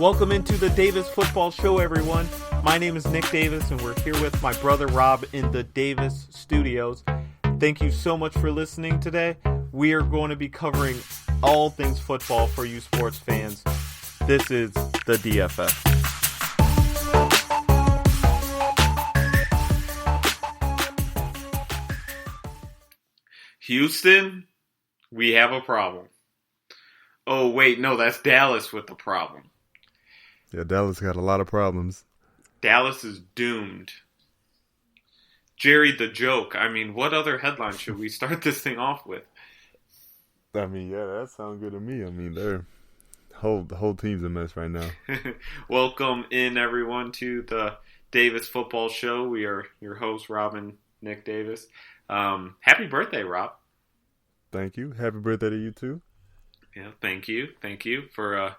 Welcome into the Davis Football Show, everyone. My name is Nick Davis, and we're here with my brother Rob in the Davis Studios. Thank you so much for listening today. We are going to be covering all things football for you sports fans. This is the DFF. Houston, we have a problem. Oh, wait, no, that's Dallas with the problem. Yeah, Dallas got a lot of problems. Dallas is doomed. Jerry the joke. I mean, what other headline should we start this thing off with? I mean, yeah, that sounds good to me. I mean, the whole team's a mess right now. Welcome in, everyone, to the Davis Football Show. We are your hosts, Rob and Nick Davis. Happy birthday, Rob. Thank you. Happy birthday to you, too. Yeah, thank you. Thank you. For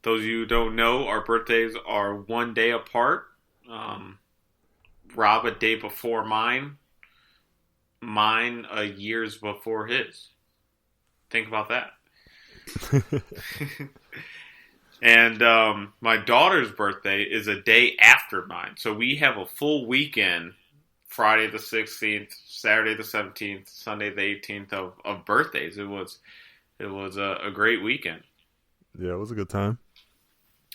those of you who don't know, our birthdays are one day apart. Rob a day before mine. Mine a years before his. Think about that. And my daughter's birthday is a day after mine. So we have a full weekend, Friday the 16th, Saturday the 17th, Sunday the 18th of birthdays. It was a great weekend. Yeah, it was a good time.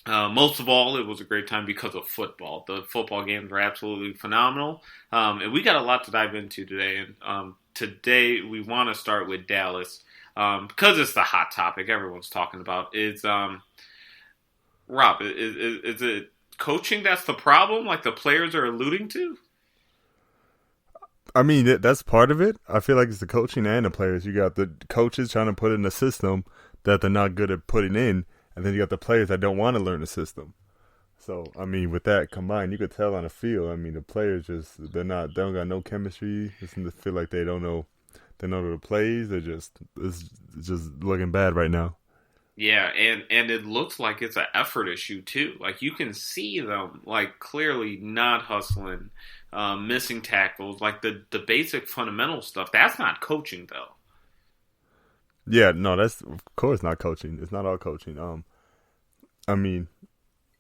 Most of all, it was a great time because of football. The football games were absolutely phenomenal. And we got a lot to dive into today. And today we want to start with Dallas because it's the hot topic everyone's talking about. Is Rob, is it coaching that's the problem, like the players are alluding to? I mean, that's part of it. I feel like it's the coaching and the players. You got the coaches trying to put in a system that they're not good at putting in, and then you got the players that don't want to learn the system. So, I mean, with that combined, you could tell on the field. I mean, the players they don't got no chemistry. They seem to feel like they don't know the plays. It's just looking bad right now. Yeah, and it looks like it's an effort issue too. Like you can see them like clearly not hustling, missing tackles, like the basic fundamental stuff. That's not coaching though. Yeah, no, that's of course not coaching. It's not all coaching. I mean,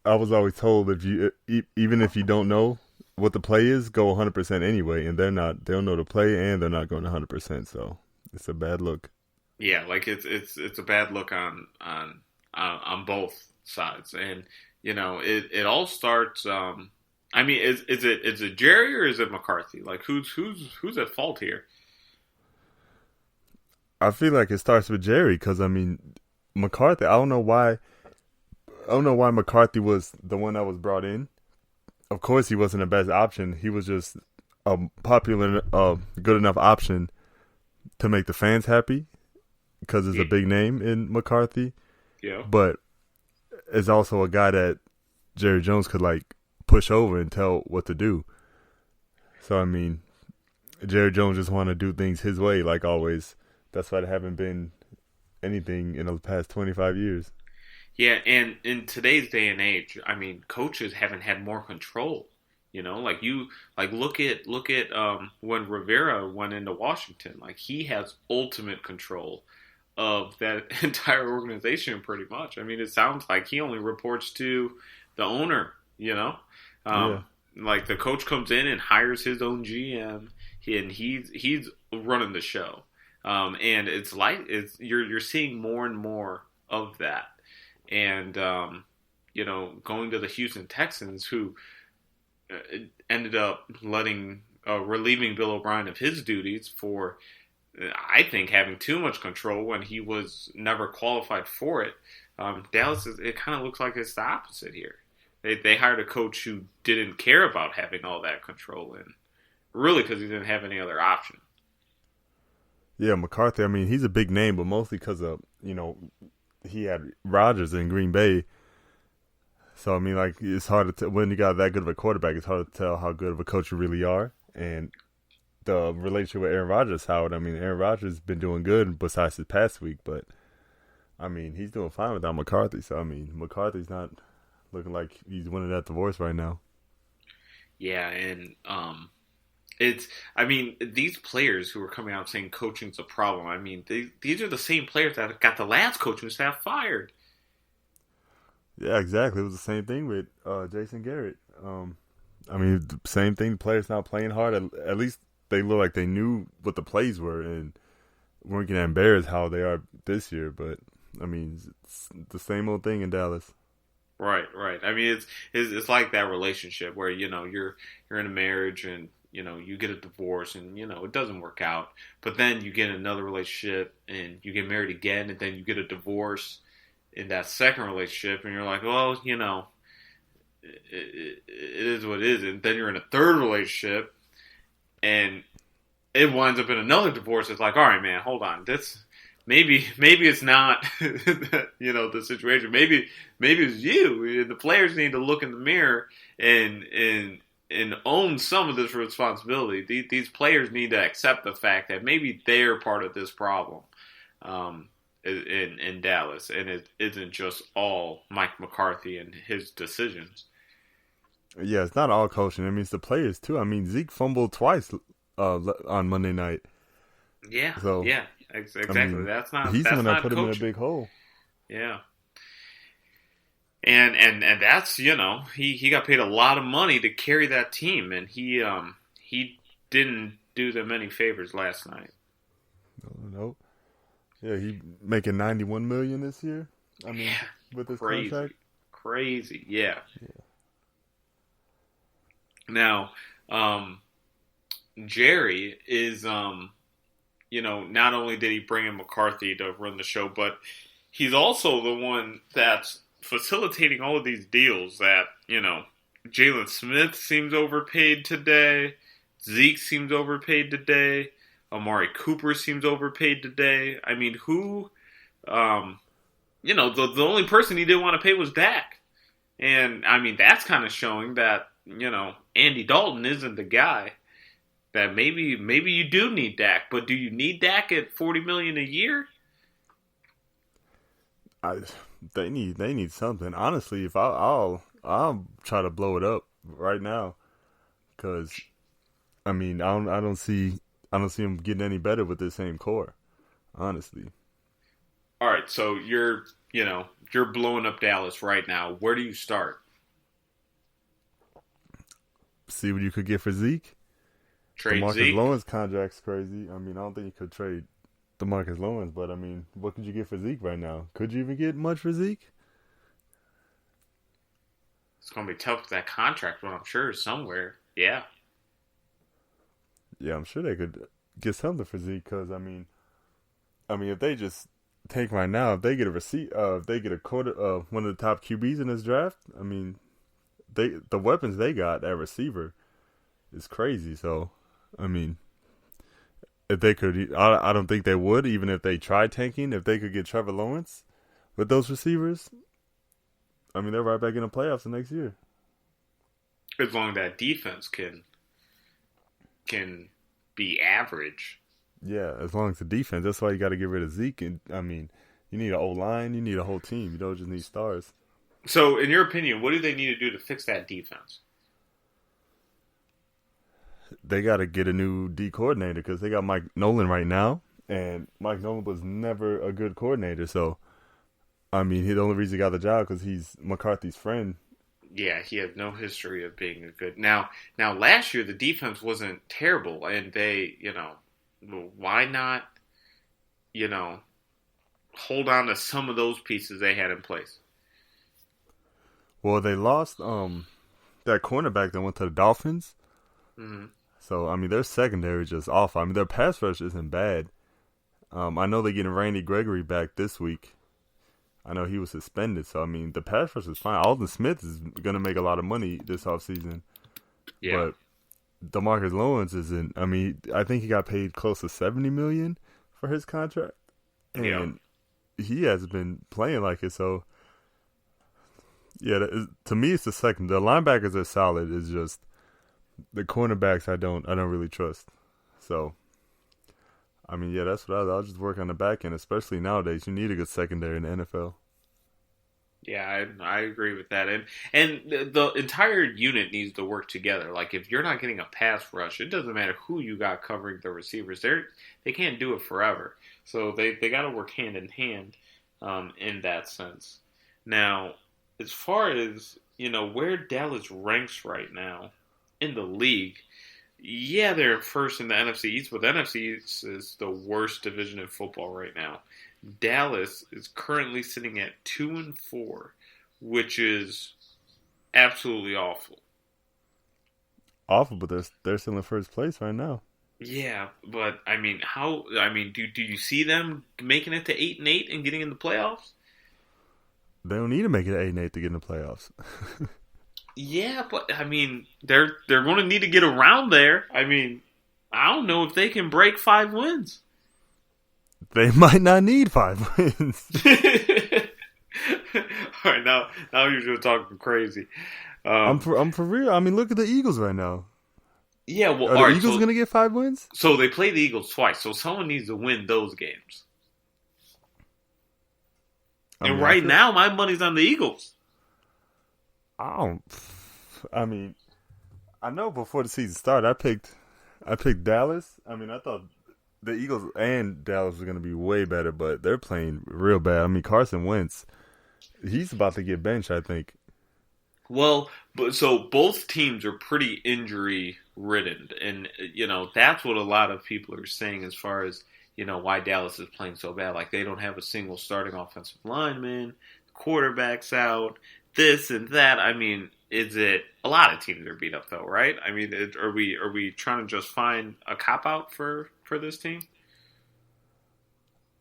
I was always told even if you don't know what the play is, go 100% anyway, and they'll know the play and they're not going 100%. So it's a bad look. Yeah, like it's a bad look on both sides, and you know it all starts. I mean, is it Jerry or is it McCarthy? Like who's at fault here? I feel like it starts with Jerry because I mean McCarthy. I don't know why McCarthy was the one that was brought in. Of course, he wasn't the best option. He was just a popular, good enough option to make the fans happy because it's a big name in McCarthy. Yeah, but it's also a guy that Jerry Jones could like push over and tell what to do. So I mean, Jerry Jones just want to do things his way, like always. That's why there haven't been anything in the past 25 years. Yeah, and in today's day and age, I mean, coaches haven't had more control. You know, like look at when Rivera went into Washington. Like he has ultimate control of that entire organization, pretty much. I mean, it sounds like he only reports to the owner. You know, like the coach comes in and hires his own GM, and he's running the show. And it's like you're seeing more and more of that, and you know, going to the Houston Texans, who ended up relieving Bill O'Brien of his duties for, I think, having too much control when he was never qualified for it. Dallas, it kind of looks like it's the opposite here. They hired a coach who didn't care about having all that control, and really because he didn't have any other option. Yeah, McCarthy, I mean, he's a big name, but mostly because of, you know, he had Rodgers in Green Bay. So, I mean, like, it's hard to tell. When you got that good of a quarterback, it's hard to tell how good of a coach you really are. And the relationship with Aaron Rodgers, Howard, I mean, Aaron Rodgers has been doing good besides his past week, but, I mean, he's doing fine without McCarthy. So, I mean, McCarthy's not looking like he's winning that divorce right now. Yeah, and these players who are coming out saying coaching's a problem, I mean, these are the same players that got the last coaching staff fired. Yeah, exactly. It was the same thing with Jason Garrett. I mean, the same thing. The players not playing hard. At least they look like they knew what the plays were and weren't getting embarrassed how they are this year. But I mean, it's the same old thing in Dallas. Right, right. I mean, it's like that relationship where you're in a marriage and you get a divorce and it doesn't work out, but then you get another relationship and you get married again and then you get a divorce in that second relationship and you're like, well, it is what it is, and then you're in a third relationship and it winds up in another divorce. It's like, all right, man, hold on, this maybe it's not the situation. Maybe it's you. The players need to look in the mirror and own some of this responsibility. These players need to accept the fact that maybe they're part of this problem in Dallas, and it isn't just all Mike McCarthy and his decisions. Yeah, it's not all coaching. I mean, it's the players too. I mean, Zeke fumbled twice on Monday night. Yeah, So yeah, I exactly. mean, he's the That's one that not put him in a coaching. big hole. Yeah. And that's he got paid a lot of money to carry that team, and he didn't do them any favors last night. No, yeah, he making 91 million this year. I mean, Yeah, with his contract. crazy, crazy. Yeah. Now, Jerry is not only did he bring in McCarthy to run the show, but he's also the one that's facilitating all of these deals that, Jalen Smith seems overpaid today. Zeke seems overpaid today. Amari Cooper seems overpaid today. I mean, the only person he didn't want to pay was Dak. And, I mean, that's kind of showing that, Andy Dalton isn't the guy. That maybe you do need Dak, but do you need Dak at $40 million a year? I, they need something. Honestly, if I'll try to blow it up right now because I mean I don't see him getting any better with the same core. Honestly, All right, so you're blowing up Dallas right now. Where do you start? see what you could get for Zeke. Trade DeMarcus Zeke? Lawrence contract's crazy. I mean, I don't think you could trade DeMarcus Lawrence, but I mean, what could you get for Zeke right now? Could you even get much for Zeke? It's gonna be tough with that contract, but I'm sure somewhere. Yeah. Yeah, I'm sure they could get something for Zeke because I mean, if they just take right now, if they get a receipt, if they get a quarter, one of the top QBs in this draft, I mean, the weapons they got at receiver is crazy. So, I mean, if they could, I don't think they would, even if they tried tanking. If they could get Trevor Lawrence with those receivers, I mean, they're right back in the playoffs the next year. As long as that defense can be average. Yeah, as long as the defense. That's why you got to get rid of Zeke. And I mean, you need an O line, you need a whole team. You don't just need stars. So, in your opinion, what do they need to do to fix that defense? They got to get a new D coordinator because they got Mike Nolan right now, and Mike Nolan was never a good coordinator. So, I mean, the only reason he got the job because he's McCarthy's friend. Yeah, he has no history of being a good. Now last year the defense wasn't terrible, and they, why not, you know, hold on to some of those pieces they had in place? Well, they lost that cornerback that went to the Dolphins. Mm-hmm. So I mean, their secondary is just awful. I mean, their pass rush isn't bad. I know they're getting Randy Gregory back this week. I know he was suspended, so I mean, the pass rush is fine. Alden Smith is going to make a lot of money this offseason. Yeah, But DeMarcus Lawrence isn't. I mean, I think he got paid close to $70 million for his contract, yeah. and he hasn't been playing like it. So, yeah, to me, it's the second. The linebackers are solid. It's just the cornerbacks I don't really trust. So, I mean, yeah, that's what I'll just work on the back end. Especially nowadays, you need a good secondary in the NFL. Yeah, I agree with that, and the entire unit needs to work together. Like if you're not getting a pass rush, it doesn't matter who you got covering the receivers. They can't do it forever, so they got to work hand in hand in that sense. Now, as far as where Dallas ranks right now in the league, yeah, they're first in the NFC East, but the NFC East is the worst division in football right now. Dallas is currently sitting at 2-4, which is absolutely awful. Awful, but they're still in first place right now. Yeah, but I mean, how? I mean, do you see them making it to 8-8 and getting in the playoffs? They don't need to make it 8-8 to get in the playoffs. Yeah, but I mean, they're going to need to get around there. I mean, I don't know if they can break 5 wins. They might not need 5 wins. All right, now you're just talking crazy. I'm for real. I mean, look at the Eagles right now. Yeah, well, Are all the right. Eagles going to get 5 wins? So they play the Eagles twice. So someone needs to win those games. I And mean, right now, my money's on the Eagles. I don't. I mean, I know before the season started, I picked Dallas. I mean, I thought the Eagles and Dallas were going to be way better, but they're playing real bad. I mean, Carson Wentz, he's about to get benched, I think. Well, so both teams are pretty injury ridden, and that's what a lot of people are saying as far as why Dallas is playing so bad. Like they don't have a single starting offensive lineman, quarterbacks out, this and that. I mean, is it a lot of teams are beat up though, right? I mean, are we trying to just find a cop out for this team?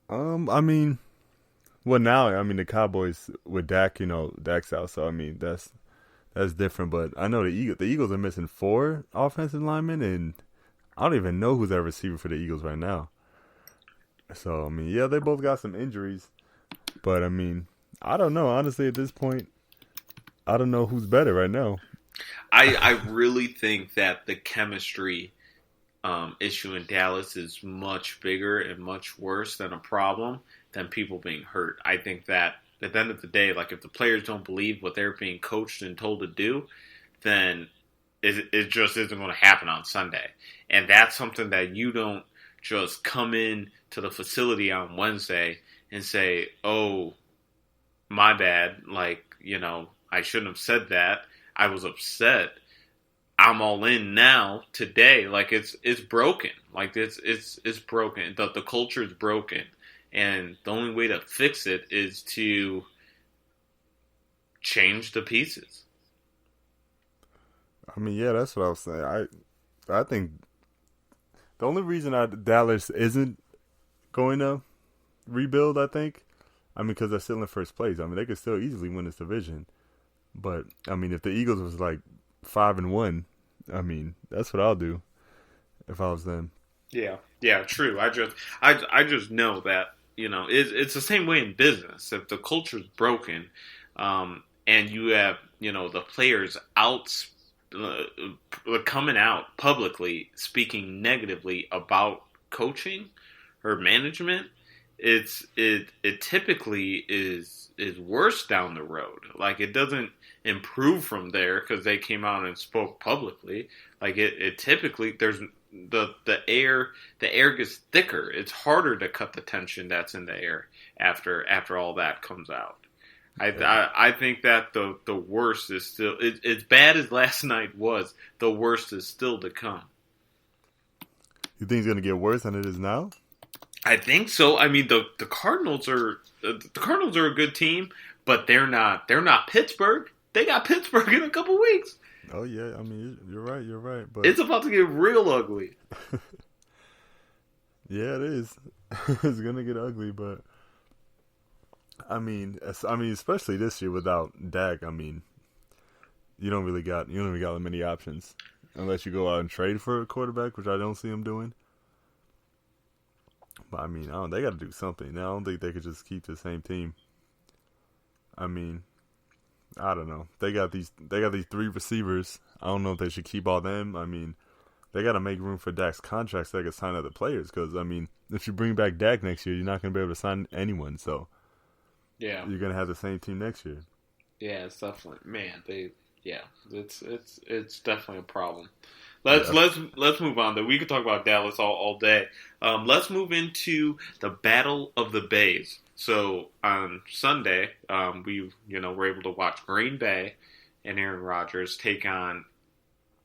I mean, well now, I mean the Cowboys with Dak, Dak's out, so I mean that's different. But I know the Eagles are missing 4 offensive linemen, and I don't even know who's our receiver for the Eagles right now. So I mean, yeah, they both got some injuries, but I mean, I don't know. Honestly, at this point, I don't know who's better right now. I really think that the chemistry issue in Dallas is much bigger and much worse than a problem than people being hurt. I think that at the end of the day, like if the players don't believe what they're being coached and told to do, then it just isn't going to happen on Sunday. And that's something that you don't just come in to the facility on Wednesday and say, "Oh, my bad. Like, I shouldn't have said that. I was upset. I'm all in now today." Like it's broken. Like it's broken. The culture is broken, and the only way to fix it is to change the pieces. I mean, yeah, that's what I was saying. I think the only reason Dallas isn't going to rebuild, I mean, because they're still in first place. I mean, they could still easily win this division. But I mean, if the Eagles was like 5-1, I mean, that's what I'll do if I was them. Yeah, true. I just know that it's the same way in business. If the culture's broken, and you have the players out coming out publicly speaking negatively about coaching or management, it typically is worse down the road. Like it doesn't improve from there because they came out and spoke publicly. Like it typically there's the air gets thicker. It's harder to cut the tension that's in the air after all that comes out. I think that the worst is still as bad as last night was. The worst is still to come. You think it's gonna get worse than it is now? I think so. I mean, the Cardinals are a good team, but they're not Pittsburgh. They got Pittsburgh in a couple weeks. Oh yeah, I mean you're right. But it's about to get real ugly. Yeah, it is. It's gonna get ugly, but I mean, especially this year without Dak. I mean, you don't really got many options unless you go out and trade for a quarterback, which I don't see them doing. But I mean, they got to do something. I don't think they could just keep the same team. I mean, I don't know. They got these 3 receivers. I don't know if they should keep all them. I mean, they got to make room for Dak's contract so they can sign other players. Because I mean, if you bring back Dak next year, you're not going to be able to sign anyone. So yeah, you're going to have the same team next year. Yeah, it's definitely it's definitely a problem. let's Yeah. let's move on. Though we could talk about Dallas all day. Let's move into the Battle of the Bays. So on Sunday, we were able to watch Green Bay and Aaron Rodgers take on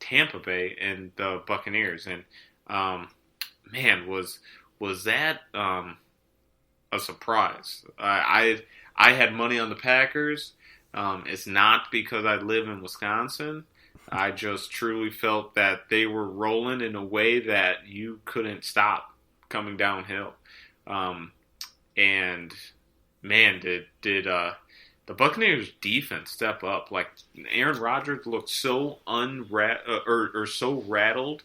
Tampa Bay and the Buccaneers, and man, was that a surprise. I had money on the Packers. It's not because I live in Wisconsin. I just truly felt that they were rolling in a way that you couldn't stop coming downhill. And man, did the Buccaneers defense step up? Like Aaron Rodgers looked so or so rattled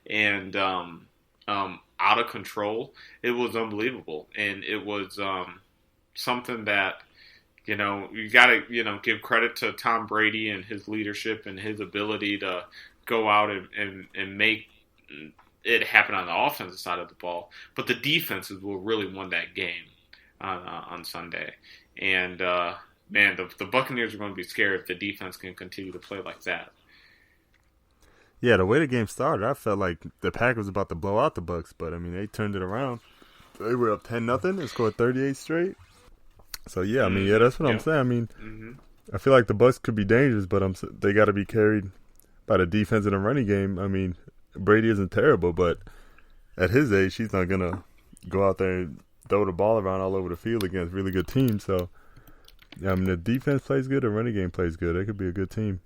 and out of control. It was unbelievable, and it was something that you got to give credit to Tom Brady and his leadership and his ability to go out and make it happen on the offensive side of the ball. But the defenses will really won that game on Sunday, and man, the Buccaneers are going to be scared if the defense can continue to play like that. Yeah, the way the game started, I felt like the Packers was about to blow out the Bucks, but I mean they turned it around. They were up 10-0 and scored 38 straight. So yeah, I mean that's what I'm saying. I mean, I feel like the Bucks could be dangerous, but they got to be carried by the defense and the running game. I mean, Brady isn't terrible, but at his age, he's not gonna go out there and throw the ball around all over the field against really good teams. So yeah, I mean, the defense plays good, the running game plays good. It could be a good team.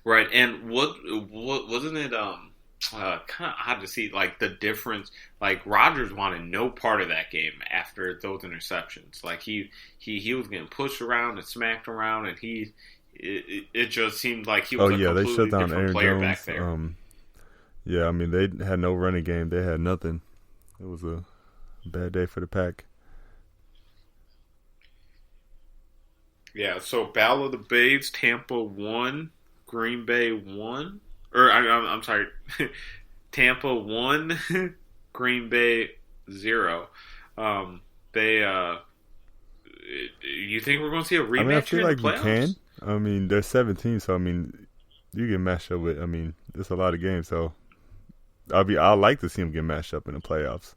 Right, and what wasn't it? Kind of odd to see like the difference. Like Rodgers wanted no part of that game after those interceptions. Like he was getting pushed around and smacked around, and it just seemed like he was a they completely shut down different Aaron player Jones. back there. Yeah, I mean they had no running game. They had nothing. It was a bad day for the Pack. Yeah, so Battle of the Bays, Tampa won, Green Bay won, or I'm sorry, Tampa won, Green Bay 0. They you think we're going to see a rematch? I mean, I feel in like the we playoffs? can. I mean, there's 17, so I mean, you get matched up with. I mean, it's a lot of games, so I'd like to see them get matched up in the playoffs.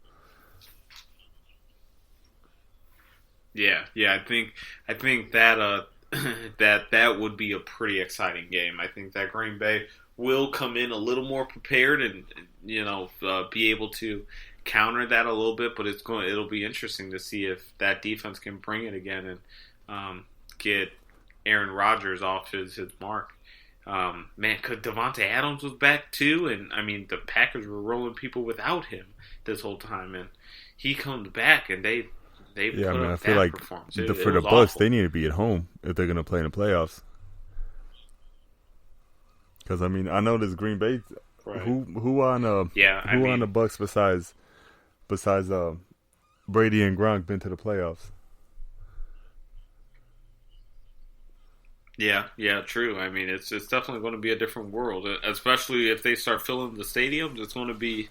Yeah. I think that that would be a pretty exciting game. I think that Green Bay will come in a little more prepared and be able to counter that a little bit. But it'll be interesting to see if that defense can bring it again and get Aaron Rodgers off his mark. Man, could Devontae Adams was back too, and I mean the Packers were rolling people without him this whole time, and he comes back and they Yeah, I put mean, I up feel that like performance. for the Bucks, they need to be at home if they're going to play in the playoffs. Because I mean, I know this Green Bay. Right. Who on on the Bucks besides Brady and Gronk been to the playoffs? Yeah, true. I mean, it's definitely going to be a different world, especially if they start filling the stadiums. It's going to be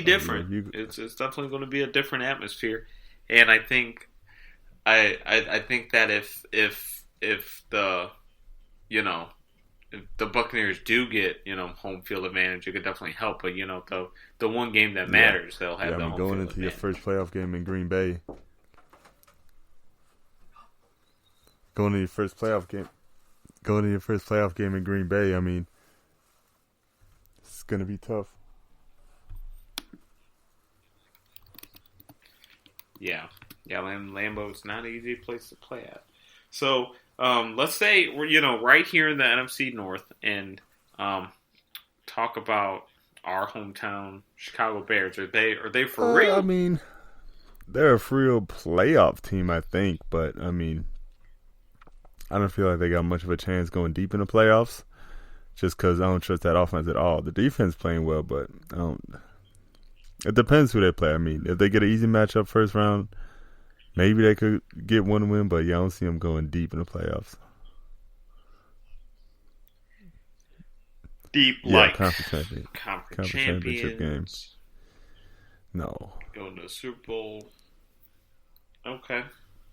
different. It's definitely going to be a different atmosphere, and I think I think that if the if the Buccaneers do get home field advantage, it could definitely help. But the one game that matters, they'll have the home going field into advantage. your first playoff game in Green Bay. Going to your first playoff game in Green Bay, I mean, it's going to be tough. Yeah, Lambeau's not an easy place to play at. So let's say we're right here in the NFC North and talk about our hometown Chicago Bears. Are they for real? I mean, they're a real playoff team, I think, but I mean, I don't feel like they got much of a chance going deep in the playoffs. Just because I don't trust that offense at all. The defense playing well, but I don't. It depends who they play. I mean, if they get an easy matchup first round, maybe they could get one win. But yeah, I don't see them going deep in the playoffs. Deep, yeah, like conference championship games. No, going to the Super Bowl. Okay,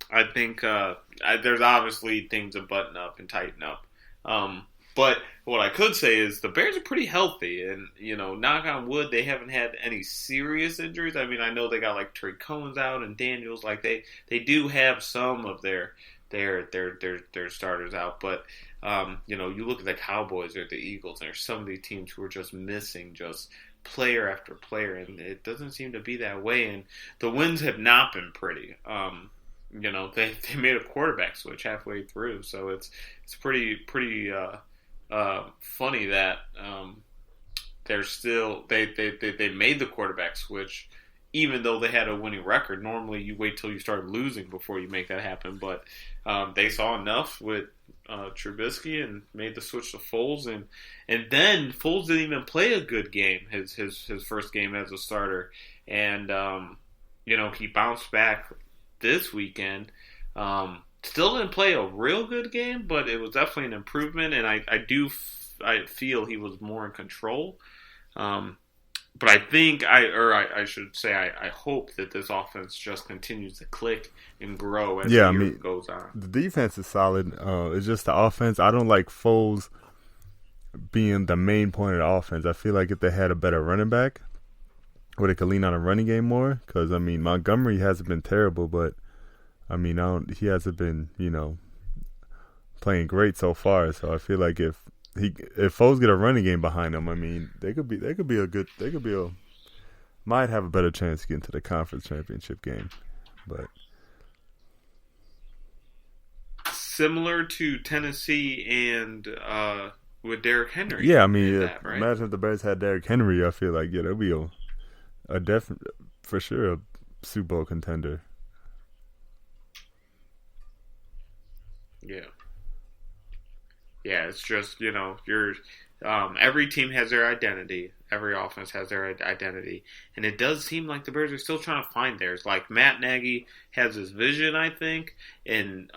I think there's obviously things to button up and tighten up But what I could say is the Bears are pretty healthy, and knock on wood, they haven't had any serious injuries. I mean, I know they got like Trey Cohen's out and Daniels, like they do have some of their starters out, but you look at the Cowboys or the Eagles, and there's some of these teams who are just missing just player after player, and it doesn't seem to be that way. And the wins have not been pretty. They made a quarterback switch halfway through, so it's pretty funny that they're still they made the quarterback switch even though they had a winning record. Normally you wait till you start losing before you make that happen, but they saw enough with Trubisky and made the switch to Foles, and then Foles didn't even play a good game, his first game as a starter, and he bounced back this weekend. Still didn't play a real good game, but it was definitely an improvement, and I feel he was more in control. But I think I should say I hope that this offense just continues to click and grow as the year goes on. The defense is solid. It's just the offense. I don't like Foles being the main point of the offense. I feel like if they had a better running back, or they could lean on a running game more, because Montgomery hasn't been terrible, but he hasn't been playing great so far. So I feel like if Foles get a running game behind them, might have a better chance to get into the conference championship game. But similar to Tennessee and with Derrick Henry. Yeah, right? Imagine if the Bears had Derrick Henry. I feel like that'd be a definite, for sure, a Super Bowl contender. Yeah. Yeah, it's just, every team has their identity. Every offense has their identity. And it does seem like the Bears are still trying to find theirs. Like, Matt Nagy has his vision, I think, and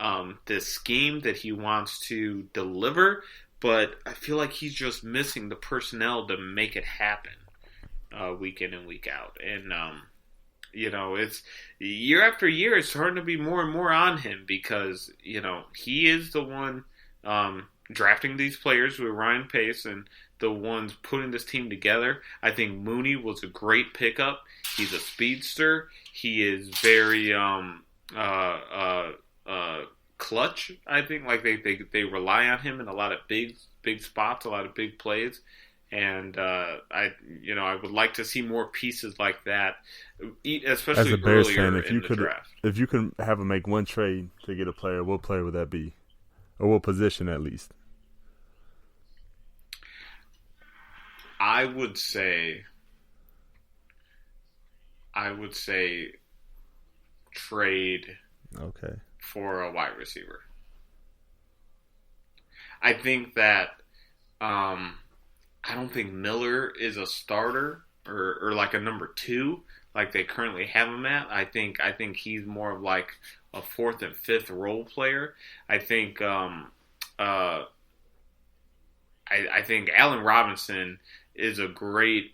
this scheme that he wants to deliver. But I feel like he's just missing the personnel to make it happen week in and week out. And, it's year after year, it's starting to be more and more on him because, he is the one drafting these players with Ryan Pace and the ones putting this team together. I think Mooney was a great pickup. He's a speedster. He is very clutch. I think like they rely on him in a lot of big spots, a lot of big plays. And I would like to see more pieces like that, especially as a Bears earlier fan, if in you the could, draft. If you could have him make one trade to get a player, what player would that be? Or what position, at least? I would say trade for a wide receiver. I think that I don't think Miller is a starter or like a number 2 like they currently have him at. I think he's more of like a 4th and 5th role player. I think I think Allen Robinson is a great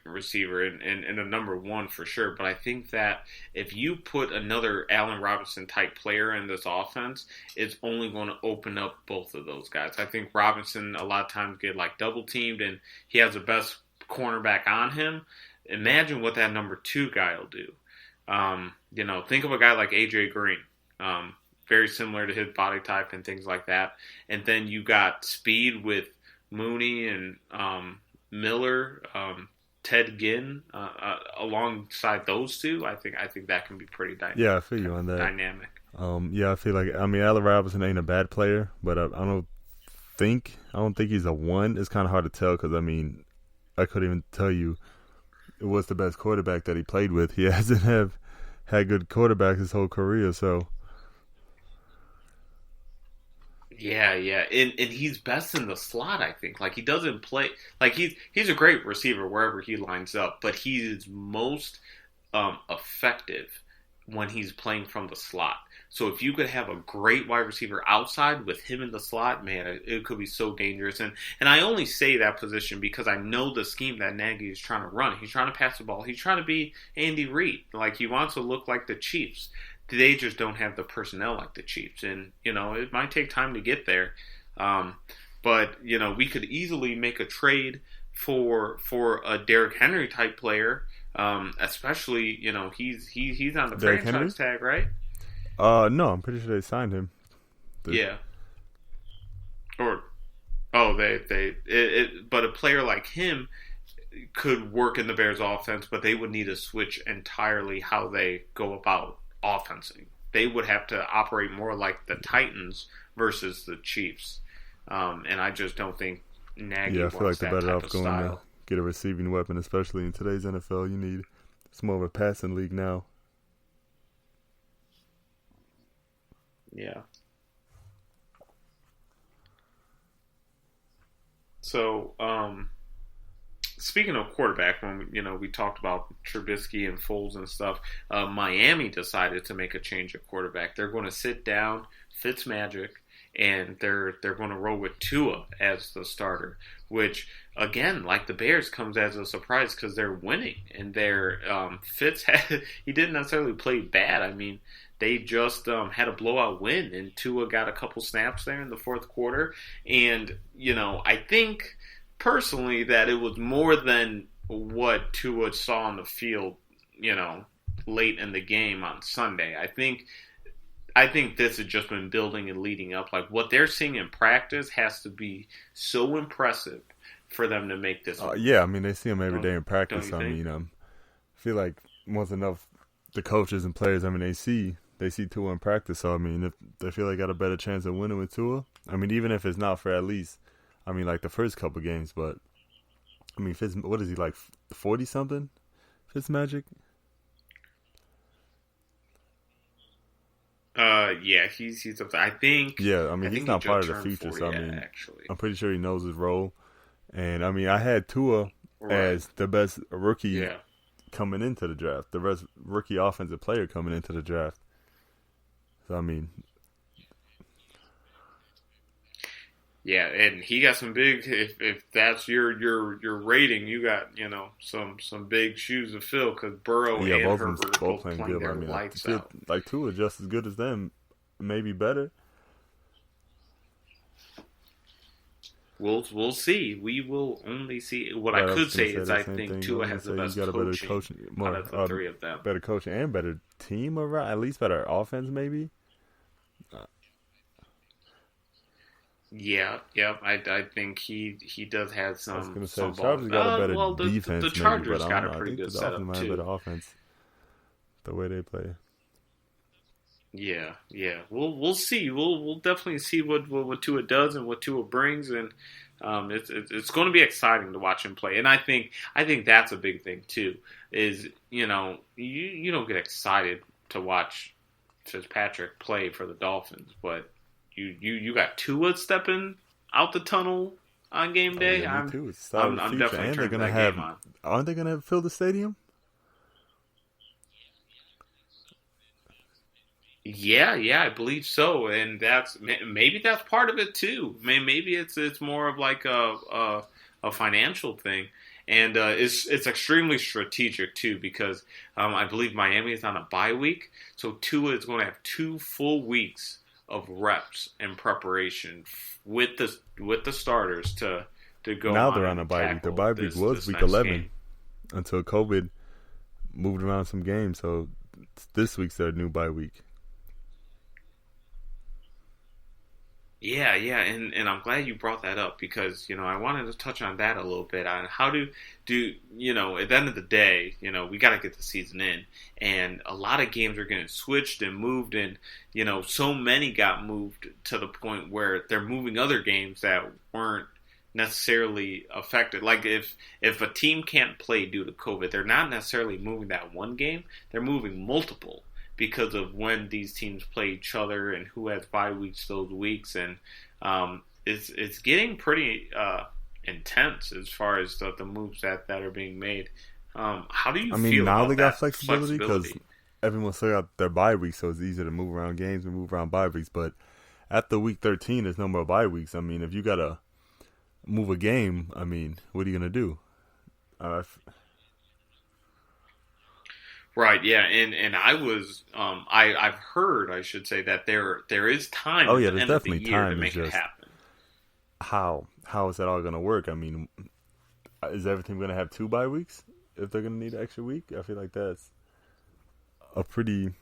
receiver and a number 1 for sure. But I think that if you put another Allen Robinson type player in this offense, it's only going to open up both of those guys. I think Robinson a lot of times get like double teamed and he has the best cornerback on him. Imagine what that number 2 guy will do. Think of a guy like AJ Green. Very similar to his body type and things like that. And then you got speed with Mooney and Miller, Ted Ginn alongside those two. I think that can be pretty dynamic. Yeah, I feel you on that. Dynamic. I feel like Allen Robinson ain't a bad player, but I don't think he's a 1. It's kind of hard to tell because I couldn't even tell you it was the best quarterback that he played with. He hasn't had good quarterbacks his whole career, so. Yeah, and he's best in the slot, I think. Like, he doesn't play... Like, he's a great receiver wherever he lines up, but he's most effective when he's playing from the slot. So if you could have a great wide receiver outside with him in the slot, man, it could be so dangerous. And I only say that position because I know the scheme that Nagy is trying to run. He's trying to pass the ball. He's trying to be Andy Reid. Like, he wants to look like the Chiefs. They just don't have the personnel like the Chiefs. And, it might take time to get there. Um, but we could easily make a trade for a Derrick Henry type player. Especially, he's on the Derrick Henry? franchise tag, right? No, I'm pretty sure they signed him. The, Yeah. Or but a player like him could work in the Bears offense, but they would need to switch entirely how they go about offensing. They would have to operate more like the Titans versus the Chiefs. And I just don't think Nagy yeah, I feel like wants they're that better type off of going to style. get a receiving weapon, especially in today's NFL. You need it's more of a passing league now. Yeah. So, speaking of quarterback, when we talked about Trubisky and Foles and stuff, Miami decided to make a change at quarterback. They're going to sit down Fitzmagic, and they're going to roll with Tua as the starter, which again, like the Bears, comes as a surprise because they're winning, and their Fitz he didn't necessarily play bad. I mean, they just had a blowout win, and Tua got a couple snaps there in the fourth quarter, and I think personally that it was more than what Tua saw on the field, late in the game on Sunday. I think this has just been building and leading up. Like what they're seeing in practice has to be so impressive for them to make this. Yeah, I mean they see him every day in Don't practice. you I think? mean, I feel like once enough the coaches and players, I mean they see Tua in practice. So I mean, if they feel they got a better chance of winning with Tua, I mean even if it's not for at least, I mean like the first couple games, but I mean Fitz, what is he like 40 something? Fitzmagic? Yeah, he's up there. Yeah, I I mean he's think he not part just of the turned future. So 40 I mean actually. I'm pretty sure he knows his role. And I mean I had Tua Right. as the best rookie Yeah. coming into the draft, the best rookie offensive player coming into the draft. So I mean, Yeah, and he got some big. If that's your rating, you got some big shoes to fill because Burrow yeah, and both of them Herbert are both both playing playing good. But I their mean, I lights feel out. like Tua just as good as them, maybe better. We'll see. We will only see. What I Right, I was could gonna say say is the I same think thing. I Tua was gonna has the say he's best got a better coaching coaching, out more of the three of them. better coaching and better team around. At least better offense, maybe. Yeah, yeah. I think he does have I was some gonna say the some balls. Chargers got a better Well, the defense, maybe, but Chargers I got don't a know. I pretty think good the Dolphins setup might have too. better offense the way they play. Yeah, yeah. We'll see. We'll definitely see what Tua does and what Tua brings, and it's going to be exciting to watch him play. And I think that's a big thing too. Is you don't get excited to watch Fitzpatrick play for the Dolphins, but you got Tua stepping out the tunnel on game Oh day. yeah, me too. It's the start of the I'm future, definitely and they're turning gonna that have. game on. Aren't they gonna fill the stadium? Yeah, yeah, I believe so, and maybe that's part of it too. Maybe it's more of like a financial thing, and it's extremely strategic too because I believe Miami is on a bye week, so Tua is going to have 2 full weeks of reps and preparation with the starters to go Now on they're on a and bye week. The tackle bye week was this week next 11 game. until COVID moved around some games. So this week's their new bye week. Yeah, yeah, and I'm glad you brought that up because I wanted to touch on that a little bit on how do at the end of the day we got to get the season in, and a lot of games are getting switched and moved, and so many got moved to the point where they're moving other games that weren't necessarily affected. Like if a team can't play due to COVID, they're not necessarily moving that one game; they're moving multiple because of when these teams play each other and who has bye weeks those weeks, and it's getting pretty intense as far as the moves that are being made. How do you I mean, feel now they about got that flexibility because flexibility? everyone still got their bye week, so it's easier to move around games and move around bye weeks. But after week 13, there's no more bye weeks. I mean, if you gotta move a game, I mean, what are you gonna do? Right, yeah, and I was I've heard I should say that there is time Oh at yeah, the there's end of the definitely year to time. It's make it just happen. how is that all going to work? I mean, is everything going to have 2 bye weeks if they're going to need an extra week? I feel like that's a pretty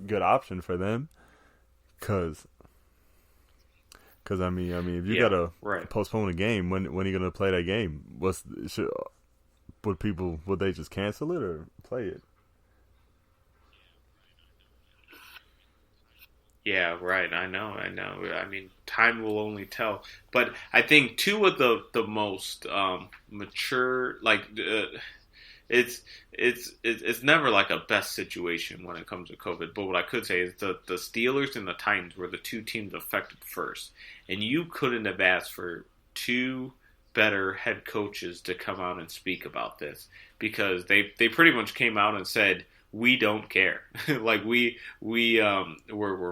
good option for them, cause I mean, if you Yeah, gotta right. postpone a game, when are you gonna play that game? Would they just cancel it or play it? Yeah, right. I know. I know. I mean, time will only tell. But I think two of the most mature, like it's it's never like a best situation when it comes to COVID. But what I could say is the Steelers and the Titans were the two teams affected first, and you couldn't have asked for two better head coaches to come out and speak about this, because they pretty much came out and said, we don't care. Like we're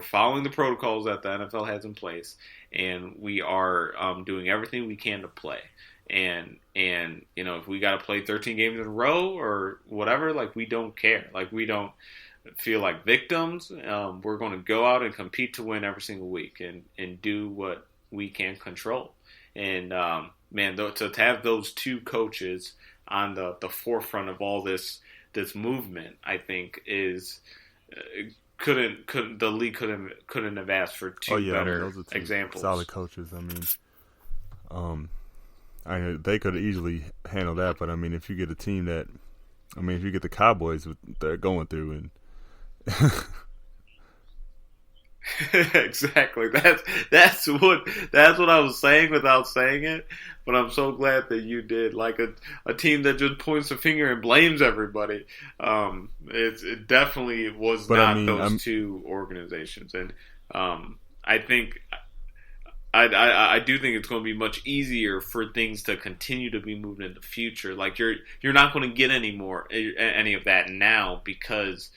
following the protocols that the NFL has in place, and we are doing everything we can to play. And if we got to play 13 games in a row or whatever, like we don't care. Like we don't feel like victims. We're going to go out and compete to win every single week and do what we can control. And man, to have those two coaches on the forefront of all this movement, I think is couldn't the league couldn't have asked for Oh two yeah, I mean better those are two examples. solid coaches. Um, I mean they could easily handle that, but I mean if you get a team that, I mean if you get the Cowboys what they're going through and Exactly. That's what I was saying without saying it. But I'm so glad that you did. Like a team that just points a finger and blames everybody. It definitely was but I not mean those I'm two organizations, and I think. I do think it's going to be much easier for things to continue to be moved in the future. Like you're not going to get any of that now, because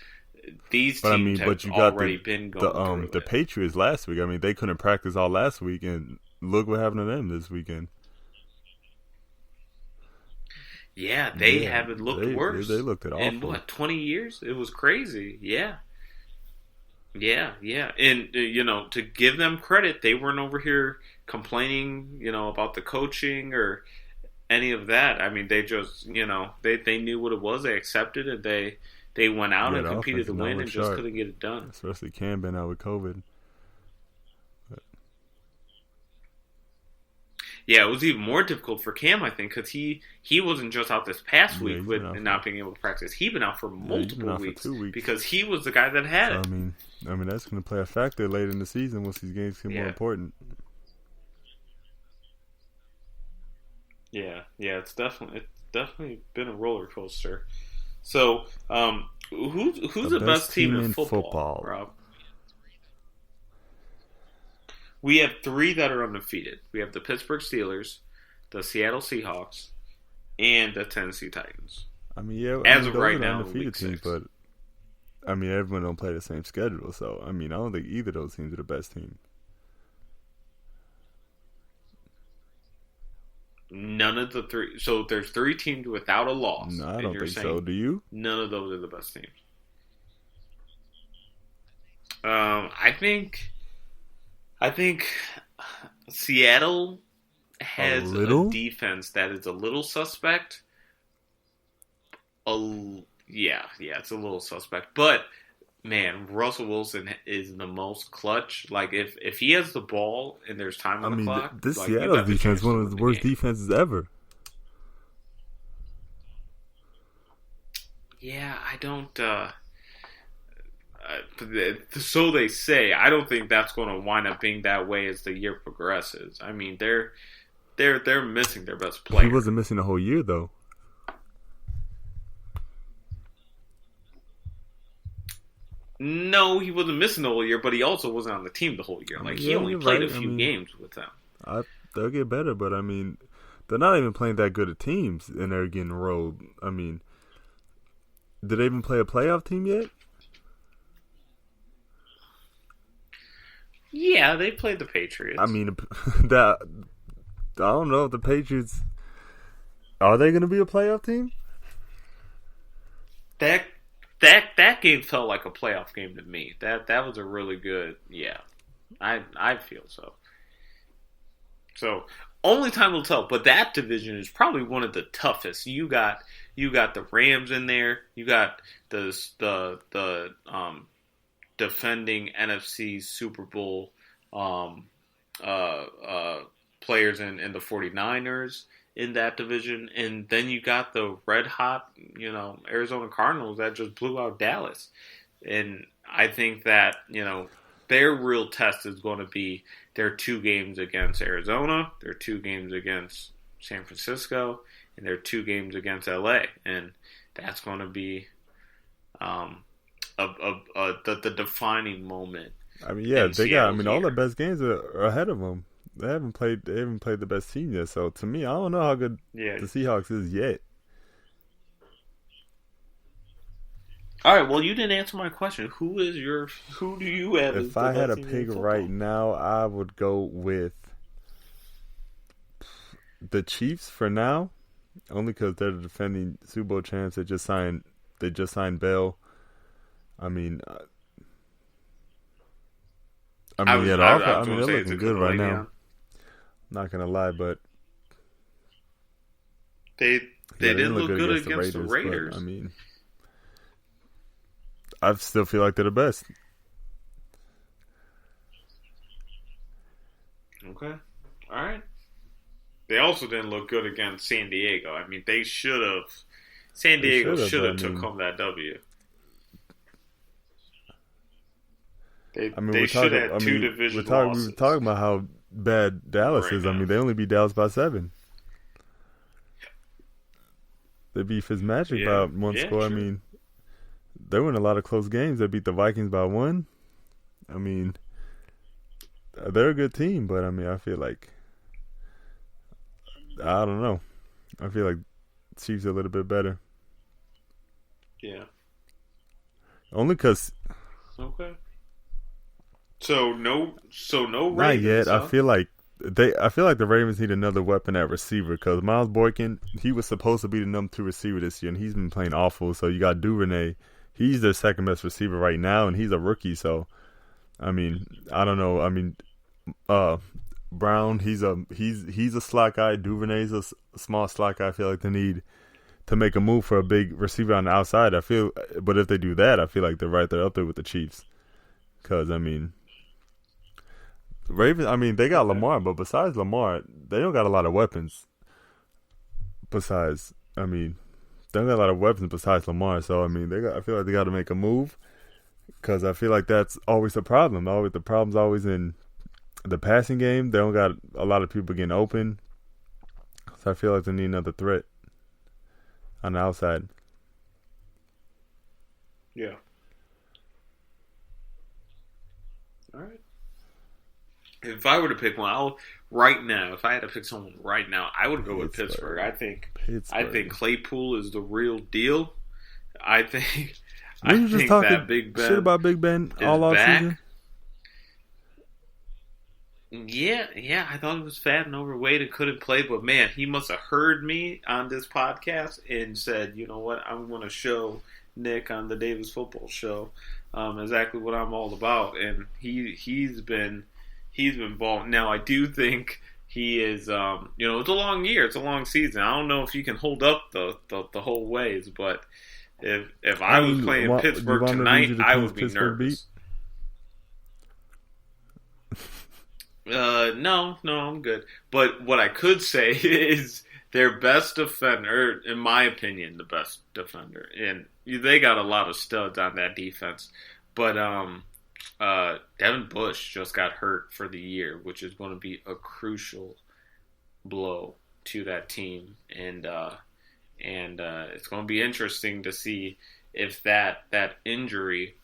these But I teams mean, have but you got already been going through the it. Patriots last week. I mean, they couldn't practice all last week, and look what happened to them this weekend. Yeah, they Yeah, haven't looked they worse looked it in awful. what, 20 years? It was crazy. Yeah, yeah, yeah. And to give them credit, they weren't over here complaining, about the coaching or any of that. I mean, they just, they knew what it was. They accepted it. They went out Yeah, and the competed offense to did not win look and just sharp, couldn't get it done. especially Cam been out with COVID. But, Yeah, it was even more difficult for Cam, I think, because he wasn't just out this past yeah, week he's been with out for not being able to practice. He'd been out for he's been multiple out for weeks 2 weeks. because he was the guy that had So it. I mean that's going to play a factor later in the season once these games get more Yeah, important. yeah. It's definitely been a roller coaster. So, who's The the best best team team in in football, football. Rob? We have three that are undefeated. We have the Pittsburgh Steelers, the Seattle Seahawks, and the Tennessee Titans. I mean, yeah, I As mean of those right are the now, in undefeated Week teams, Six. but I mean everyone don't play the same schedule. So I mean I don't think either of those teams are the best team. None of the three. So there's three teams without a loss, No, I and don't you're think so. saying Do you? none of those are the best teams. I think Seattle A has a little? defense that is a little suspect. Yeah, it's a little suspect. But man, Russell Wilson is the most clutch. Like if he has the ball and there's time I on the mean, clock, this like you Seattle got the defense chance to one of win the the worst game. defenses ever. Yeah, I don't. So they say. I don't think that's going to wind up being that way as the year progresses. I mean, they're missing their best He player. wasn't missing the whole year though. No, he wasn't missing the whole year, but he also wasn't on the team the whole year. I Like mean, he yeah, only you're played right. a I few mean, games with them. they'll get better, but I mean, they're not even playing that good at teams, and they're getting rolled. I mean, did they even play a playoff team yet? Yeah, they played the I Patriots. mean, that I don't know if the Patriots are they going to be a playoff team? That that game felt like a playoff game to me. That was a really good. Yeah, I feel so. So only time will tell. But that division is probably one of the toughest. You got the Rams in there. You got the defending NFC Super Bowl um, players in the 49ers in that division. And then you got the red hot, Arizona Cardinals that just blew out Dallas. And I think that, their real test is going to be their 2 games against Arizona, their 2 games against San Francisco, and their 2 games against LA. And that's going to be the defining moment. I mean, yeah, in they got. I Seattle mean, all here. the best games are ahead of them. They haven't played. They haven't played the best team yet. So to me, I don't know how good Yeah. the Seahawks is yet. All right. Well, you didn't answer my question. Who do you have as If the I had best a team in pick right football? now, I would go with the Chiefs for now, only because they're the defending Super Bowl champs. They just signed. They just signed Bell. I mean, yeah, the offer. I I was mean, going to they're say, is looking it good because of right now. Le'Veon? Not gonna lie, but They yeah, they they didn't didn't look look good good against the against the Raiders. But I Raiders. mean, I still feel like they're the best. Okay. All right. They also didn't look good against San Diego. I mean, they should have. San They Diego should have, should but I have took mean, home that W. They I mean, they we're should talking. have I had two mean, division we were losses talking about how bad Dallas right is. I now. mean, they only beat Dallas by 7. They beat Fitzmagic Yeah. by one Yeah. score. I True. mean, they were in a lot of close games. They beat the Vikings by 1. I mean, they're a good team, but I mean, I feel like I don't know. I feel like Chiefs are a little bit better, Yeah. only because Okay. So no not yet. Ravens, huh? I feel like the Ravens need another weapon at receiver because Miles Boykin, he was supposed to be the number 2 receiver this year, and he's been playing awful. So you got Duvernay, he's their second best receiver right now, and he's a rookie. So I mean, I don't know. I mean, uh, Brown, he's a slot guy. Duvernay's a small slot guy. I feel like they need to make a move for a big receiver on the outside. But if they do that, I feel like they're right there up there with the Chiefs. Because I mean, Ravens. I mean, they got Okay. Lamar, but besides Lamar, they don't got a lot of weapons. Besides, I mean, they don't got a lot of weapons besides Lamar. So I mean, I feel like they got to make a move because I feel like that's always the problem. Always the problem's always in the passing game. They don't got a lot of people getting open. So I feel like they need another threat on the outside. Yeah. All right. If I were to pick one, right now. If I had to pick someone right now, I would go with Pittsburgh. Pittsburgh. I think Pittsburgh. Claypool is the real deal. I think I We were just think that talking Big shit Ben about Big Ben is all off season. back. Yeah, yeah, I thought he was fat and overweight and couldn't play, but man, he must have heard me on this podcast and said, you know what, I'm going to show Nick on the Davis Football Show exactly what I'm all about, and he's been balling. Now, I do think he is, it's a long year, it's a long season. I don't know if he can hold up the whole ways, but if I I was mean, playing do you Pittsburgh want me to read tonight, you the I teams would be Pittsburgh beat? nervous. No, I'm good. But what I could say is their best defender, in my opinion, the best defender, and they got a lot of studs on that defense. But Devin Bush just got hurt for the year, which is going to be a crucial blow to that team, and it's going to be interesting to see if that injury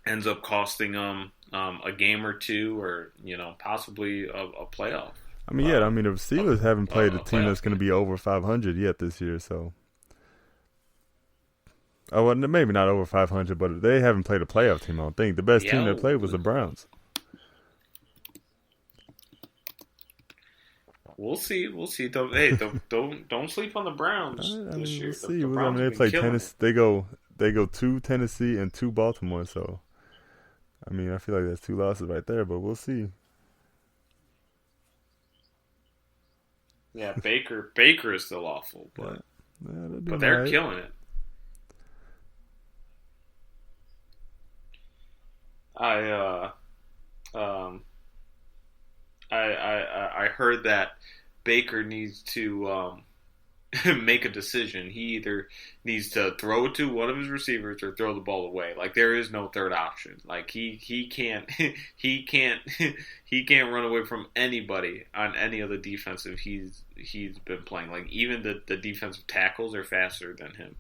ends up costing them a game or two, or possibly a playoff. I mean, yeah. I mean, the A, Steelers haven't played a a team that's playoff going to game. be over 500 yet this year. So, oh, well, maybe not over 500, but they haven't played a playoff team. I don't think the best team Yeah, they played was the Browns. we'll see. We'll see. Don't sleep on the Browns I this mean, we'll year. see. The I Browns mean, have they been play killing Tennessee. it. They go 2 Tennessee and 2 Baltimore. So, I mean, I feel like that's 2 losses right there. But we'll see. Yeah, Baker is still awful, Yeah, but yeah, they're but doing all they're right. killing it. I um I heard that Baker needs to make a decision. He either needs to throw it to one of his receivers or throw the ball away. Like there is no third option. Like he can't he can't he can't run away from anybody on any of the defensive he's been playing. Like even the defensive tackles are faster than him,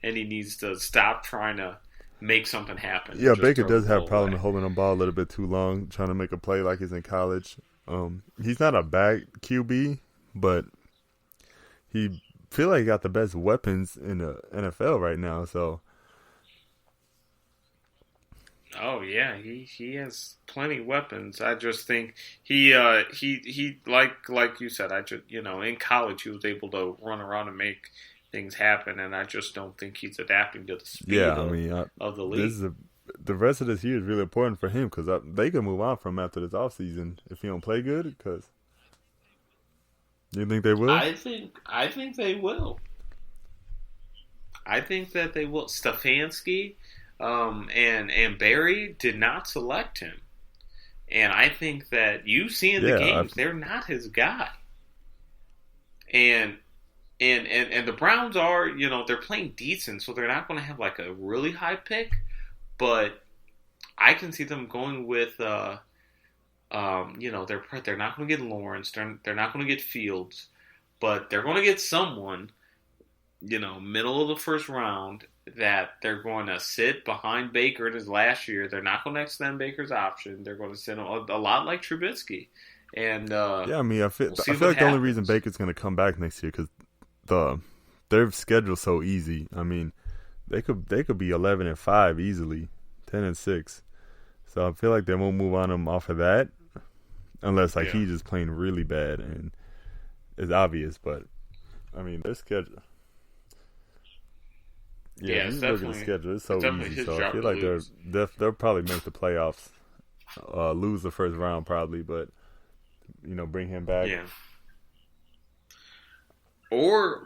and he needs to stop trying to make something happen and Yeah, just Baker throw the does have a ball problem away. holding the ball a little bit too long, trying to make a play like he's in college. He's not a bad QB, but he feel like he got the best weapons in the NFL right now. So Oh yeah, he has plenty of weapons. I just think he like you said. I just in college he was able to run around and make things happen, and I just don't think he's adapting to the speed yeah, I mean, of the this league. is the rest of this year is really important for him because they could move on from after this offseason if he don't play good. Because you think they will? I think they will. I think that they will. Stefanski and Barry did not select him, and I think that you see in the Yeah, games they're not his guy, and and the Browns are, they're playing decent, so they're not going to have like a really high pick, but I can see them going with, they're not going to get Lawrence, they're not going to get Fields, but they're going to get someone, middle of the first round that they're going to sit behind Baker in his last year. They're not going to extend Baker's option. They're going to send him a lot like Trubisky, and yeah. I mean, we'll I see feel what like the only reason happens. Baker's gonna come back next year because the their schedule's so easy. I mean, they could be 11-5 easily, 10-6. So I feel like they won't move on him off of that unless like Yeah. he's just playing really bad and it's obvious. But I mean, their schedule. Yeah, if Yeah, you look at the schedule, it's it's so definitely easy. his So I job feel to like lose. they'll probably make the playoffs, lose the first round probably, but bring him back. Yeah. Or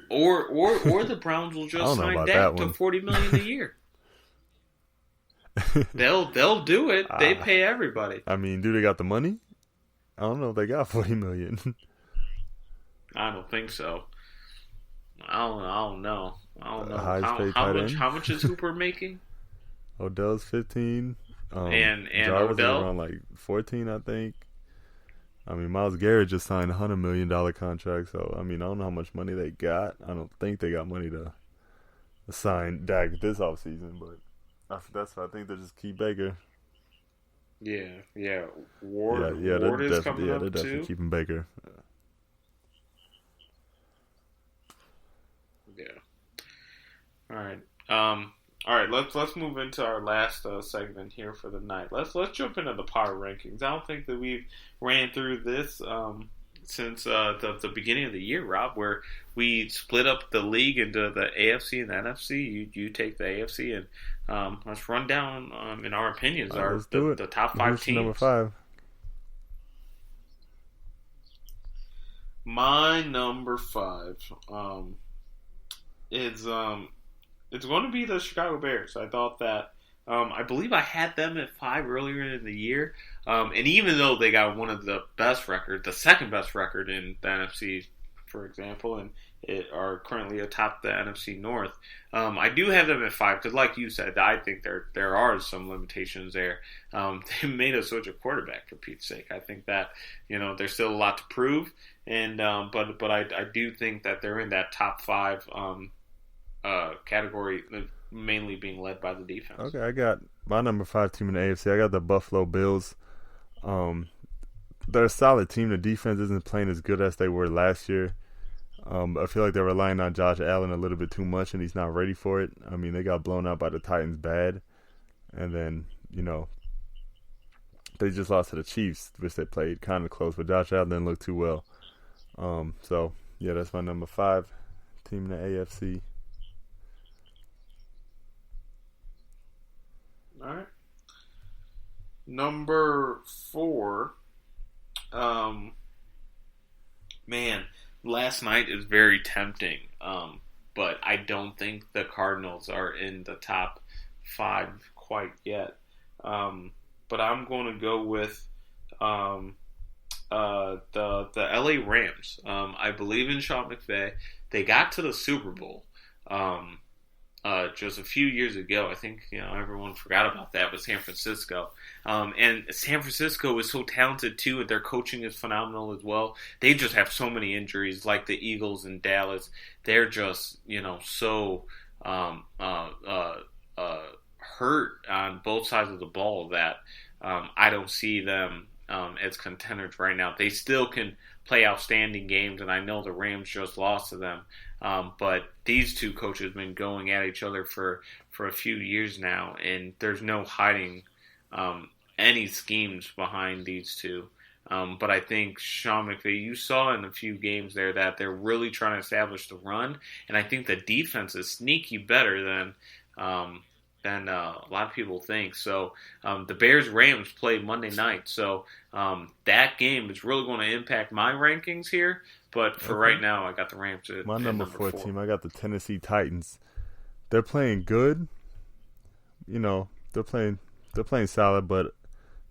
or the Browns will I just don't know sign about that Dak to one. 40 million a year. They'll do it. They Ah, pay everybody. I mean, do they got the money? I don't know if they got 40 million. I don't think so. I don't know. I don't know Highest paid tight end. how much is Hooper making, Odell's 15. and Jarvis is Odell. around like 14, I think. I mean, Miles Garrett just signed $100 million contract, so I mean, I don't know how much money they got. I don't think they got money to sign Dak this offseason, but that's why I think they just keep Baker. Yeah, yeah. Yeah, yeah, Ward is coming they're up definitely too. keeping Baker. Yeah. All right. All right. Let's move into our last segment here for the night. Let's jump into the power rankings. I don't think that we've ran through this since the beginning of the year, Rob, where we split up the league into the AFC and the NFC. You take the AFC, and let's run down in our opinions All right, our let's do it. the top five Who's your number teams. 5? My number five is it's going to be the Chicago Bears. I thought that. I believe I had them at five earlier in the year, and even though they got one of the best record, the second best record in the NFC, for example, and it are currently atop the NFC North, I do have them at five because, like you said, I think there are some limitations there. They made a switch of quarterback for Pete's sake. I think that there's still a lot to prove, and but I do think that they're in that top five category, mainly being led by the defense. Okay, I got my number 5 team in the AFC. I got the Buffalo Bills. Um, they're a solid team. The defense isn't playing as good as they were last year. I feel like they're relying on Josh Allen a little bit too much, and he's not ready for it. I mean, they got blown out by the Titans bad, and then they just lost to the Chiefs, which they played kind of close, but Josh Allen didn't look too well. So yeah, that's my number 5 team in the AFC. All right. Number four, um, Man, last night is very tempting, but I don't think the Cardinals are in the top five quite yet. But I'm going to go with um, the LA Rams. I believe in Sean McVay. They got to the Super Bowl. Um, just a few years ago. I think everyone forgot about that with San Francisco, and San Francisco is so talented too, and their coaching is phenomenal as well. They just have so many injuries, like the Eagles and Dallas. They're just so um, uh, uh, uh, hurt on both sides of the ball that I don't see them as contenders right now. They still can play outstanding games, and I know the Rams just lost to them. But these two coaches have been going at each other for a few years now, and there's no hiding any schemes behind these two. But I think Sean McVay, you saw in a few games there that they're really trying to establish the run, and I think the defense is sneaky better um, than a lot of people think. So the Bears Rams play Monday night, so that game is really going to impact my rankings here. But for Okay. right now, I got the Rams My at number number four four. team, I got the Tennessee Titans. They're playing good. You know, they're playing solid, but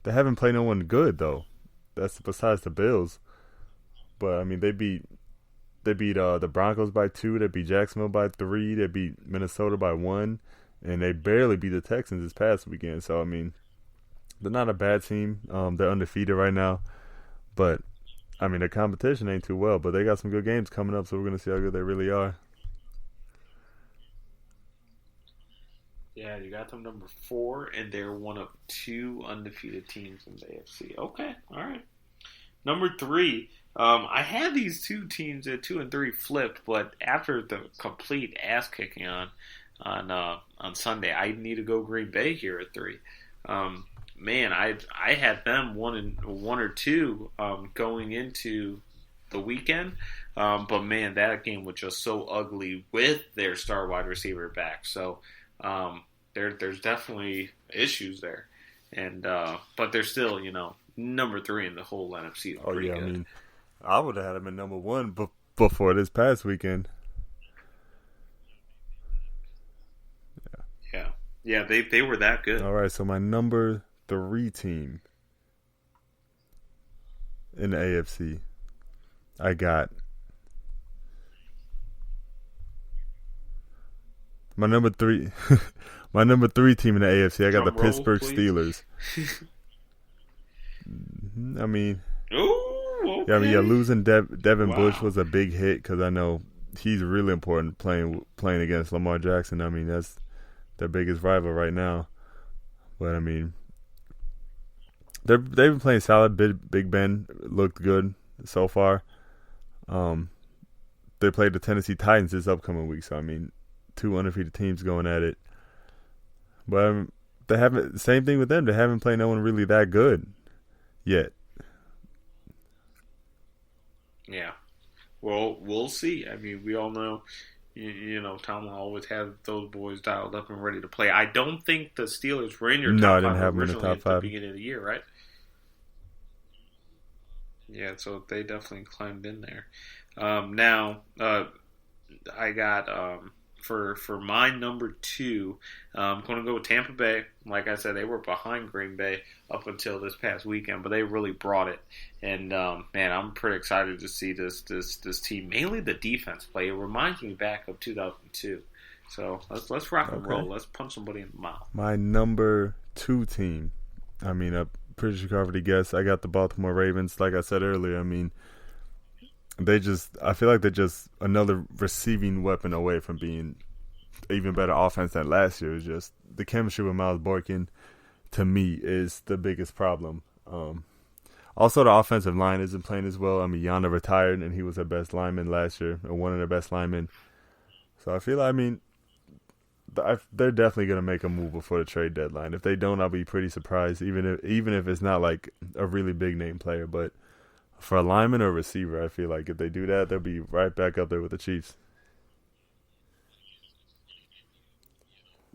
they haven't played no one good though. That's besides the Bills. But I mean, they beat the Broncos by 2. They beat Jacksonville by 3. They beat Minnesota by 1, and they barely beat the Texans this past weekend. So I mean, they're not a bad team. They're undefeated right now, but I mean, the competition ain't too well. But they got some good games coming up, so we're gonna see how good they really are. Yeah, you got them number four, and they're one of two undefeated teams in the AFC. Okay, all right. Number three, I had these two teams at 2 and 3 flipped, but after the complete ass kicking on Sunday, I need to go Green Bay here at three. Man, I had them one or two going into the weekend, but man, that game was just so ugly with their star wide receiver back. So there's definitely issues there, and but they're still number three in the whole NFC is Oh pretty yeah, I good. mean, I would have had them at number one, before this past weekend. Yeah, yeah, they were that good. All right, so my number three team in the AFC, I got my number three. My number three team in the AFC, I got the Drum roll, Pittsburgh please. Steelers. I mean, Ooh, yeah, I mean, yeah, okay. losing Devin Bush Wow. was a big hit because I know he's really important playing against Lamar Jackson. I mean, that's their biggest rival right now. But I mean, they've been playing solid. Big Ben looked good so far. Um, they played the Tennessee Titans this upcoming week, so I mean, two undefeated teams going at it. But they haven't. Same thing with them. They haven't played no one really that good yet. Yeah. Well, we'll see. I mean, we all know, Tom will always have those boys dialed up and ready to play. I don't think the Steelers were in your No, I top didn't five have them in the originally top at the five. beginning of the year, right? Yeah, so they definitely climbed in there. Now, I got for my number two. I'm going to go with Tampa Bay. Like I said, they were behind Green Bay up until this past weekend, but they really brought it. And man, I'm pretty excited to see this team, mainly the defense play. It reminds me back of 2002. So let's rock and Okay. roll. Let's punch somebody in the mouth. My number two team. I mean, I'm pretty sure you already guessed. I got the Baltimore Ravens. Like I said earlier, I mean, I feel like they're just another receiving weapon away from being even better offense than last year. It's just the chemistry with Miles Boykin, to me, is the biggest problem. Also, the offensive line isn't playing as well. I mean, Yanda retired, and he was their best lineman last year, or one of their best linemen. So I feel, I mean, they're definitely going to make a move before the trade deadline. If they don't, I'll be pretty surprised, even if it's not like a really big name player. But for a lineman or a receiver, I feel like if they do that, they'll be right back up there with the Chiefs.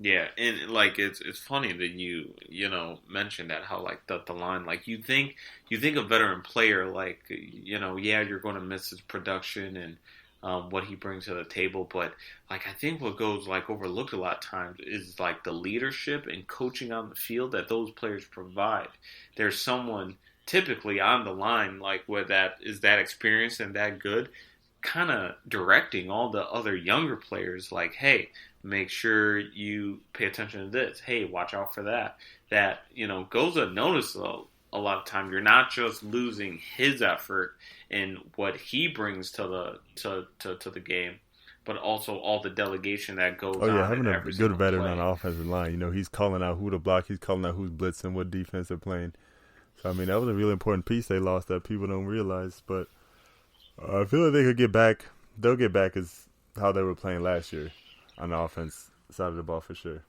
Yeah, and like it's funny that you mentioned that how like the line like you think a veteran player like yeah you're going to miss his production and what he brings to the table, but like I think what goes like overlooked a lot of times is like the leadership and coaching on the field that those players provide. There's someone typically on the line like where that is that experienced and that good kind of directing all the other younger players like, hey, make sure you pay attention to this. Hey, watch out for that. That, goes unnoticed a lot of time. You're not just losing his effort and what he brings to the game, but also all the delegation that goes Oh yeah, on having in a every good single veteran on play. the offensive line, he's calling out who to block, he's calling out who's blitzing, what defense they're playing. So I mean, that was a really important piece they lost that people don't realize. But I feel like they could get back. They'll get back as how they were playing last year on the offense side of the ball for sure.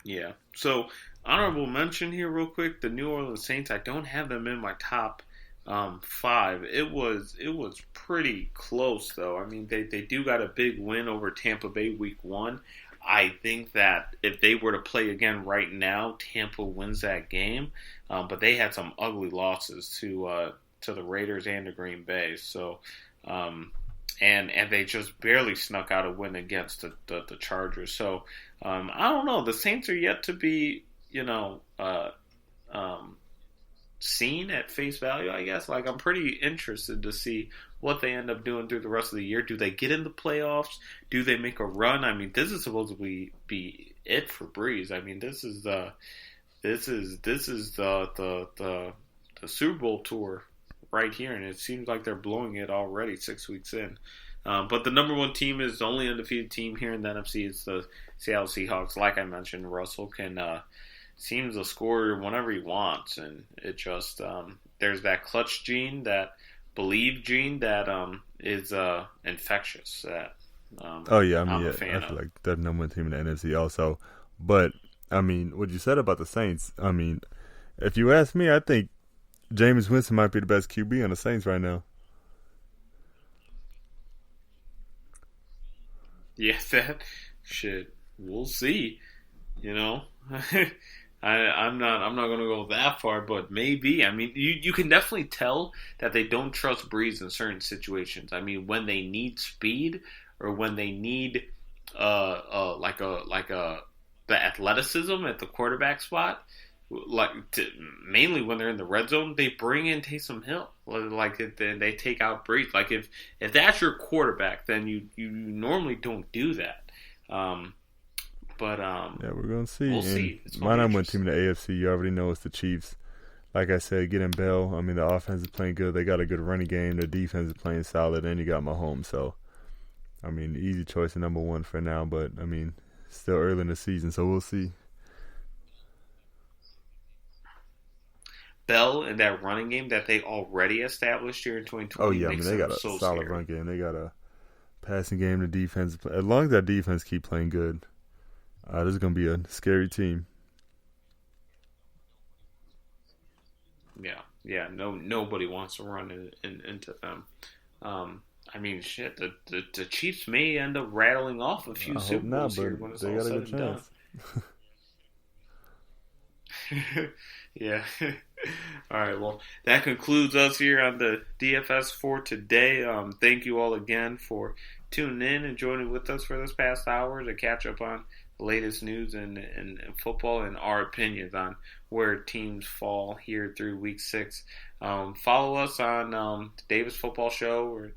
Yeah. So honorable mention here, real quick. The New Orleans Saints. I don't have them in my top five. It was pretty close though. I mean, they do got a big win over Tampa Bay week one. I think that if they were to play again right now, Tampa wins that game. But they had some ugly losses to the Raiders and to Green Bay. So and they just barely snuck out a win against the Chargers. So I don't know. The Saints are yet to be um, seen at face value. I guess like I'm pretty interested to see what they end up doing through the rest of the year. Do they get in the playoffs? Do they make a run? I mean, this is supposed to be it for Breeze. I mean, this is the Super Bowl tour right here, and it seems like they're blowing it already 6 weeks in. But the number one team is the only undefeated team here in the NFC. It's the Seattle Seahawks. Like I mentioned, Russell can seems to score whenever he wants, and it just there's that clutch gene, that believe gene that is infectious. That Oh yeah, I mean, I'm a yeah, I fan feel of. like they're the number one team in the NFC also. But I mean, what you said about the Saints, I mean, if you ask me, I think Jameis Winston might be the best QB on the Saints right now. Yeah, that shit. We'll see. You know, I'm not gonna go that far, but maybe. I mean, you can definitely tell that they don't trust Breeze in certain situations. I mean, when they need speed or when they need like a the athleticism at the quarterback spot, mainly when they're in the red zone, they bring in Taysom Hill. Like they take out Breeze. Like if that's your quarterback, then you normally don't do that. Um, but Yeah, we're gonna see. we'll And see. It's gonna my be number one team interesting. in the AFC, you already know, it's the Chiefs. Like I said, getting Bell. I mean, the offense is playing good. They got a good running game. The defense is playing solid, and you got Mahomes. So, I mean, easy choice at number one for now. But I mean, still early in the season, so we'll see. Bell and that running game that they already established here in Oh 2020 yeah, I mean, makes they them got a so solid run scary. game. They got a passing game. The defense, as long as that defense keep playing good, this is gonna be a scary team. Yeah, yeah. No, nobody wants to run into them. I mean, shit. The Chiefs may end up rattling off a few I hope Super not, Bowls but here when it's they all got a said good and done. chance. Yeah. All right. Well, that concludes us here on the DFS for today. Thank you all again for tuning in and joining with us for this past hour to catch up on the latest news in football and our opinions on where teams fall here through week six. Follow us on the Davis Football Show or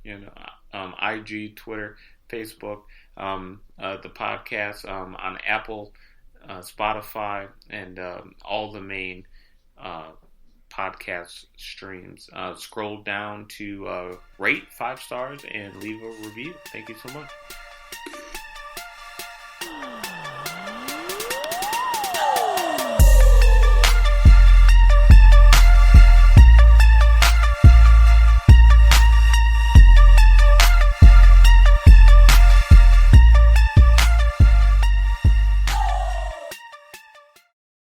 IG, Twitter, Facebook, the podcast on Apple, Spotify, and all the main uh, podcast streams. Scroll down to rate 5 stars and leave a review. Thank you so much.